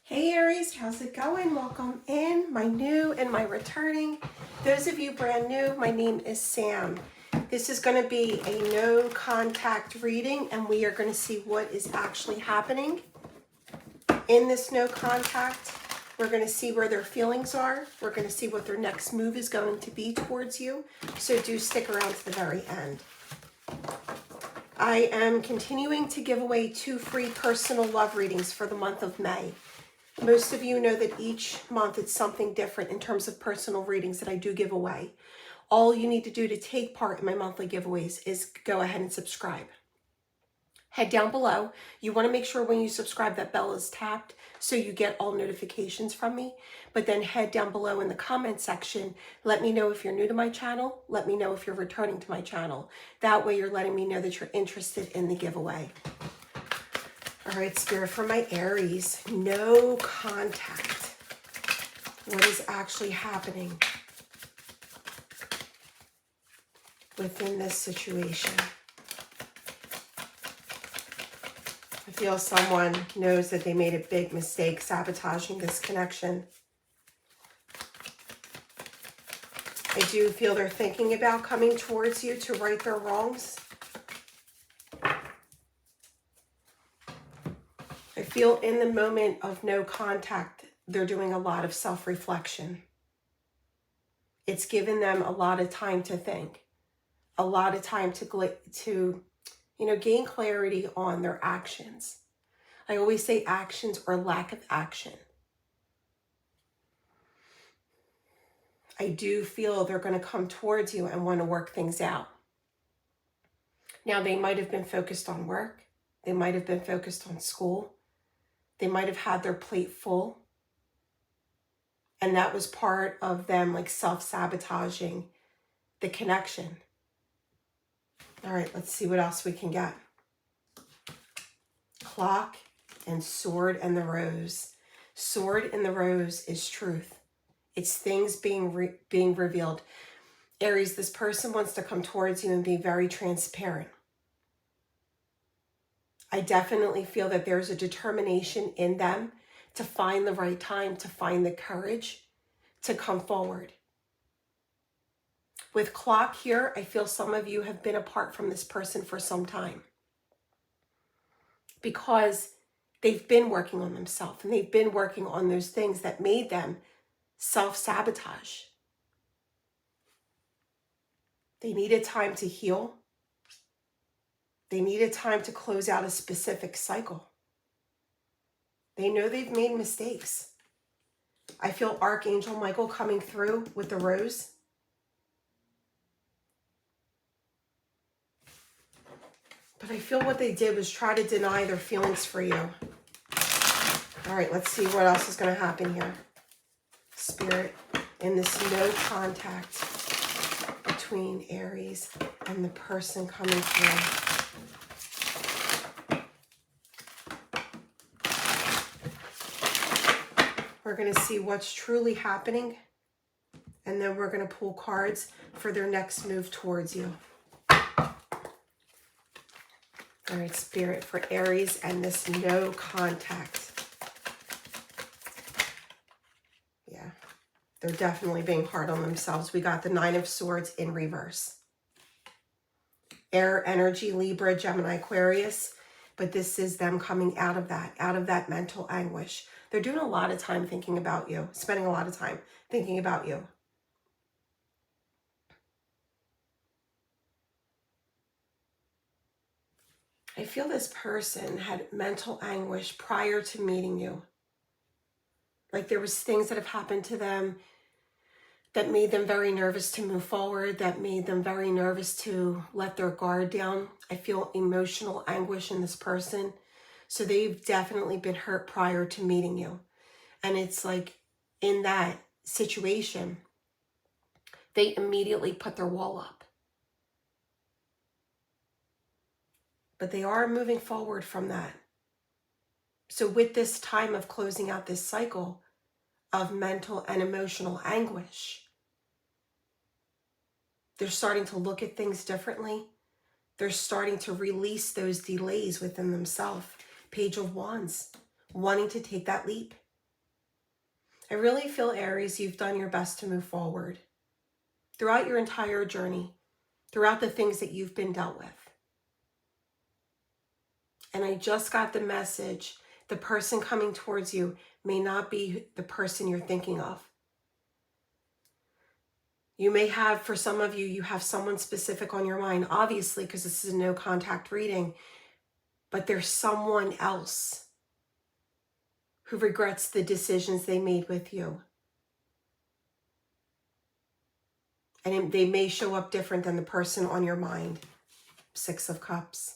Hey Aries, how's it going? Welcome in, my new and my returning. Those of you brand new, my name is Sam. This is going to be a no contact reading, and we are going to see what is actually happening in this no contact. We're going to see where their feelings are. We're going to see what their next move is going to be towards you. So do stick around to the very end. I am continuing to give away 2 free personal love readings for the month of May. Most of you know that each month it's something different in terms of personal readings that I do give away. All you need to do to take part in my monthly giveaways is go ahead and subscribe. Head down below. You want to make sure when you subscribe that bell is tapped so you get all notifications from me. But then head down below in the comment section. Let me know if you're new to my channel. Let me know if you're returning to my channel. That way you're letting me know that you're interested in the giveaway. All right, Spirit, for my Aries, no contact. What is actually happening within this situation? I feel someone knows that they made a big mistake sabotaging this connection. I do feel they're thinking about coming towards you to right their wrongs. I feel in the moment of no contact, they're doing a lot of self-reflection. It's given them a lot of time to think, a lot of time to gain clarity on their actions. I always say actions or lack of action. I do feel they're going to come towards you and want to work things out. Now, they might have been focused on work. They might have been focused on school. They might have had their plate full. And that was part of them like self-sabotaging the connection. All right, let's see what else we can get. Clock and sword and the rose. Sword and the rose is truth. It's things being revealed. Aries, this person wants to come towards you and be very transparent. I definitely feel that there's a determination in them to find the right time, to find the courage to come forward. With clock here, I feel some of you have been apart from this person for some time because they've been working on themselves and they've been working on those things that made them self-sabotage. They needed time to heal. They needed time to close out a specific cycle. They know they've made mistakes. I feel Archangel Michael coming through with the rose. But I feel what they did was try to deny their feelings for you. All right, let's see what else is going to happen here. Spirit, in this no contact between Aries and the person coming through. We're going to see what's truly happening, and then we're going to pull cards for their next move towards you. All right, Spirit, for Aries and this no contact. Yeah, they're definitely being hard on themselves. We got the 9 of Swords in reverse. Air energy, Libra, Gemini, Aquarius. But this is them coming out of that mental anguish. They're doing a lot of time thinking about you, spending a lot of time thinking about you. I feel this person had mental anguish prior to meeting you. Like there was things that have happened to them that made them very nervous to move forward, that made them very nervous to let their guard down. I feel emotional anguish in this person. So they've definitely been hurt prior to meeting you. And it's like in that situation, they immediately put their wall up. But they are moving forward from that. So with this time of closing out this cycle of mental and emotional anguish, they're starting to look at things differently. They're starting to release those delays within themselves. Page of Wands, wanting to take that leap, I really feel, Aries, you've done your best to move forward throughout your entire journey, throughout the things that you've been dealt with. And I just got the message, the person coming towards you may not be the person you're thinking of. You may have, for some of you, you have someone specific on your mind, obviously, because this is a no contact reading, but there's someone else who regrets the decisions they made with you. And they may show up different than the person on your mind. 6 of Cups.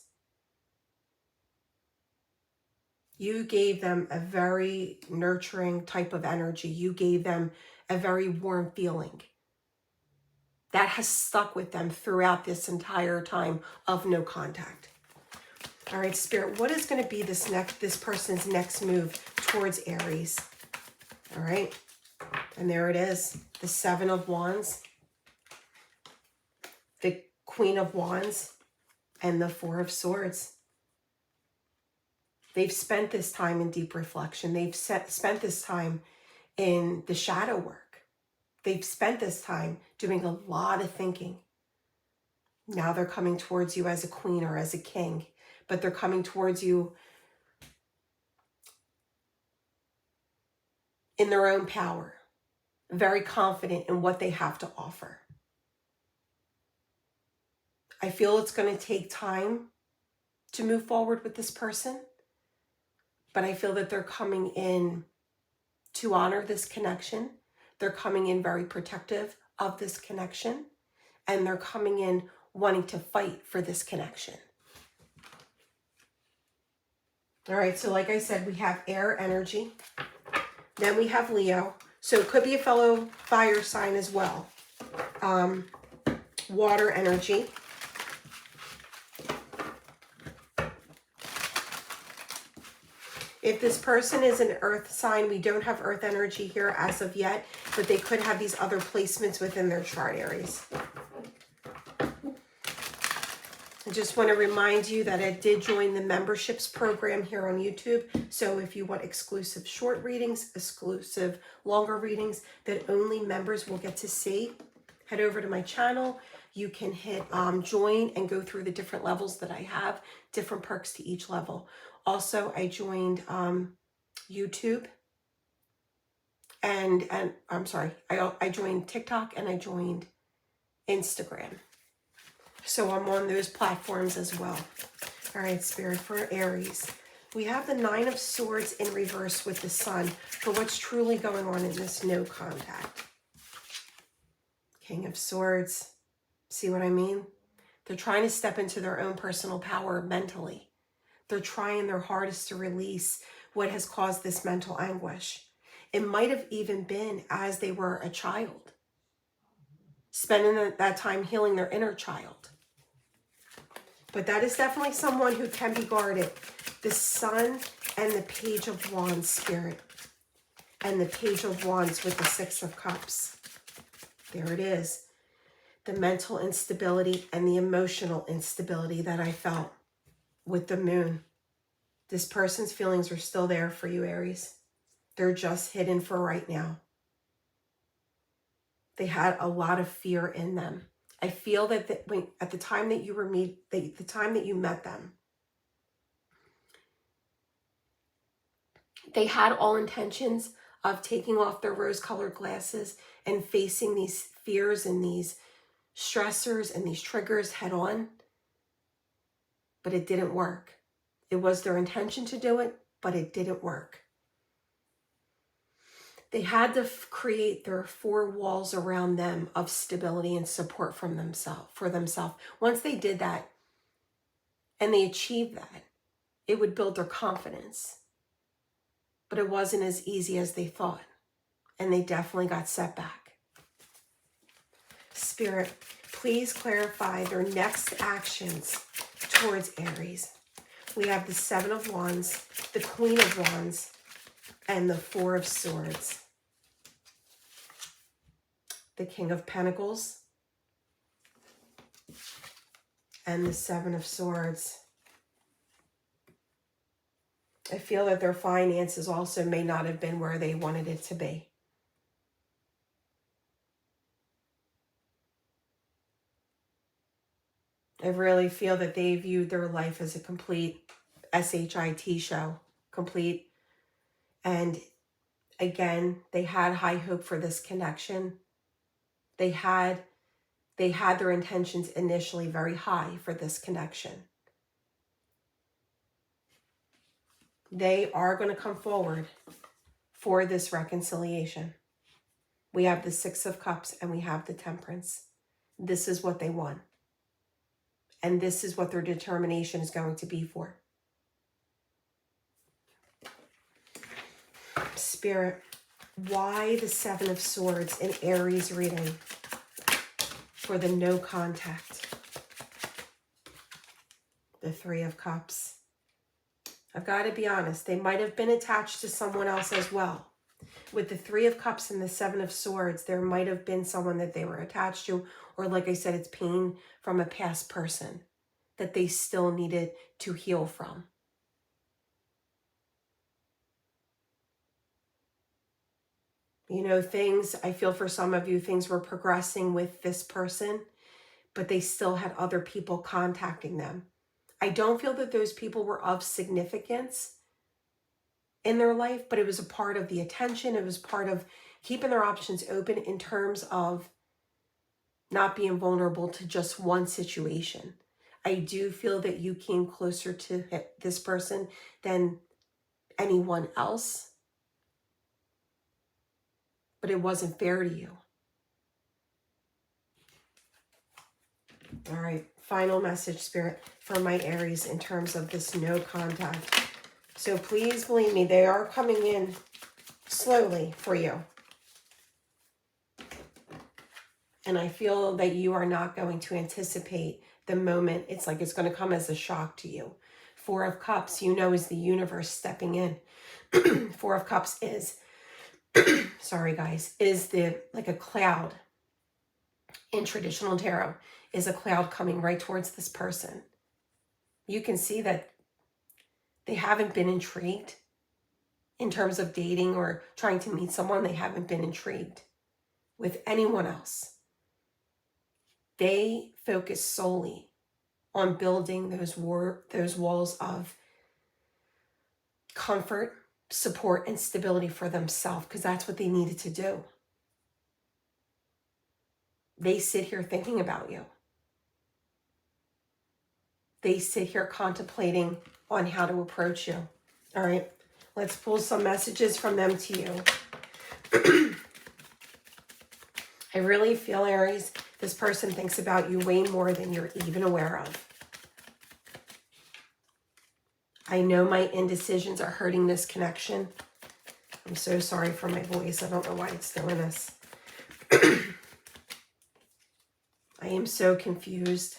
You gave them a very nurturing type of energy. You gave them a very warm feeling. That has stuck with them throughout this entire time of no contact. All right, Spirit, what is going to be this person's next move towards Aries? All right, and there it is, the 7 of Wands, the Queen of Wands, and the 4 of Swords. They've spent this time in deep reflection. They've spent this time in the shadow work. They've spent this time doing a lot of thinking. Now they're coming towards you as a queen or as a king, but they're coming towards you in their own power, very confident in what they have to offer. I feel it's going to take time to move forward with this person, but I feel that they're coming in to honor this connection. They're coming in very protective of this connection, and they're coming in wanting to fight for this connection. All right, so like I said, we have air energy. Then we have Leo. So it could be a fellow fire sign as well. Water energy. If this person is an earth sign, we don't have earth energy here as of yet, but they could have these other placements within their chart, Aries. I just want to remind you that I did join the memberships program here on YouTube. So if you want exclusive short readings, exclusive longer readings that only members will get to see, head over to my channel. You can hit join and go through the different levels that I have, different perks to each level. Also, I joined YouTube and I'm sorry, I joined TikTok and I joined Instagram. So I'm on those platforms as well. All right, Spirit, for Aries, we have the 9 of Swords in reverse with the Sun for what's truly going on in this no contact. King of Swords, see what I mean? They're trying to step into their own personal power mentally. They're trying their hardest to release what has caused this mental anguish. It might have even been as they were a child, spending that time healing their inner child. But that is definitely someone who can be guarded. The Sun and the Page of Wands, Spirit. And the Page of Wands with the 6 of Cups. There it is. The mental instability and the emotional instability that I felt with the Moon. This person's feelings are still there for you, Aries. They're just hidden for right now. They had a lot of fear in them. I feel that at the time that you met them, they had all intentions of taking off their rose-colored glasses and facing these fears and these stressors and these triggers head on, but it didn't work. It was their intention to do it, but it didn't work. They had to create their 4 walls around them of stability and support for themselves. Once they did that and they achieved that, it would build their confidence. But it wasn't as easy as they thought. And they definitely got set back. Spirit, please clarify their next actions towards Aries. We have the 7 of Wands, the Queen of Wands, and the 4 of Swords. The King of Pentacles and the 7 of Swords. I feel that their finances also may not have been where they wanted it to be. I really feel that they viewed their life as a complete SHIT show, complete. And again, they had high hope for this connection. They had their intentions initially very high for this connection. They are going to come forward for this reconciliation. We have the Six of Cups and we have the Temperance. This is what they want. And this is what their determination is going to be for. Spirit, why the Seven of Swords in Aries reading for the no contact? The Three of Cups. I've got to be honest, they might have been attached to someone else as well. With the Three of Cups and the Seven of Swords, there might have been someone that they were attached to, or like I said, it's pain from a past person that they still needed to heal from. You know, things, I feel for some of you, things were progressing with this person, but they still had other people contacting them. I don't feel that those people were of significance in their life, but it was a part of the attention. It was part of keeping their options open in terms of not being vulnerable to just one situation. I do feel that you came closer to this person than anyone else, but it wasn't fair to you. All right, final message, Spirit, for my Aries in terms of this no contact. So please believe me, they are coming in slowly for you. And I feel that you are not going to anticipate the moment. It's like it's going to come as a shock to you. Four of Cups, you know, is the universe stepping in. Four of Cups is, sorry guys, is like a cloud. In traditional tarot, is a cloud coming right towards this person. You can see that they haven't been intrigued in terms of dating or trying to meet someone. They haven't been intrigued with anyone else. They focus solely on building those walls of comfort, support, and stability for themselves, because that's what they needed to do. They sit here thinking about you. They sit here contemplating on how to approach you. All right, let's pull some messages from them to you. I really feel, Aries, this person thinks about you way more than you're even aware of. I know my indecisions are hurting this connection. I'm so sorry for my voice. I don't know why it's doing this. I am so confused.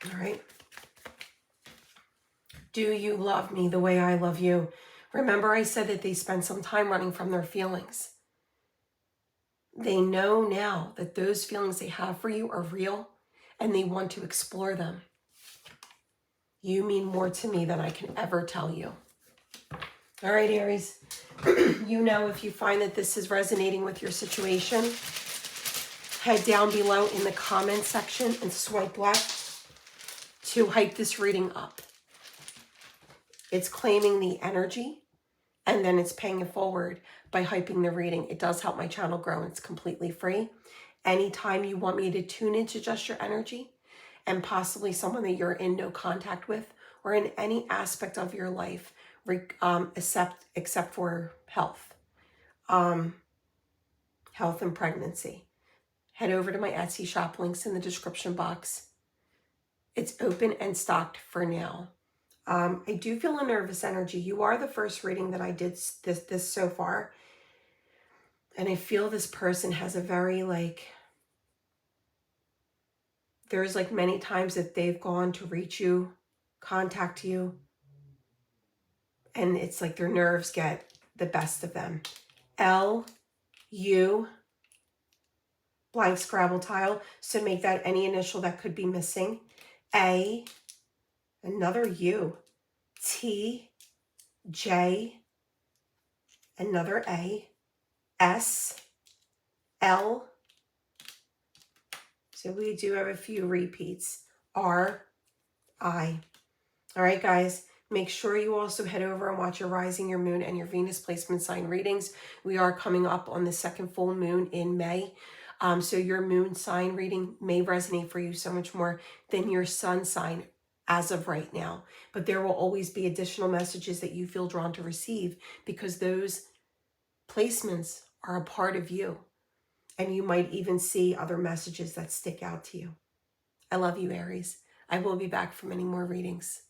All right. Do you love me the way I love you? Remember I said that they spent some time running from their feelings. They know now that those feelings they have for you are real and they want to explore them. You mean more to me than I can ever tell you. All right, Aries. You know, if you find that this is resonating with your situation, head down below in the comment section and swipe left to hype this reading up. It's claiming the energy and then it's paying it forward by hyping the reading. It does help my channel grow. It's completely free. Anytime you want me to tune into just your energy and possibly someone that you're in no contact with or in any aspect of your life, except for health, health and pregnancy, head over to my Etsy shop, links in the description box. It's open and stocked for now. I do feel a nervous energy. You are the first reading that I did this so far. And I feel this person has a very there's many times that they've gone to reach you, contact you. And it's like their nerves get the best of them. L, U, blank Scrabble tile. So make that any initial that could be missing. A, another U. T, J, another A. S, L, So we do have a few repeats. R, I. All right, guys. Make sure you also head over and watch your rising, your moon, and your Venus placement sign readings. We are coming up on the second full moon in May. So your moon sign reading may resonate for you so much more than your sun sign as of right now. But there will always be additional messages that you feel drawn to receive because those placements are a part of you. And you might even see other messages that stick out to you. I love you, Aries. I will be back for many more readings.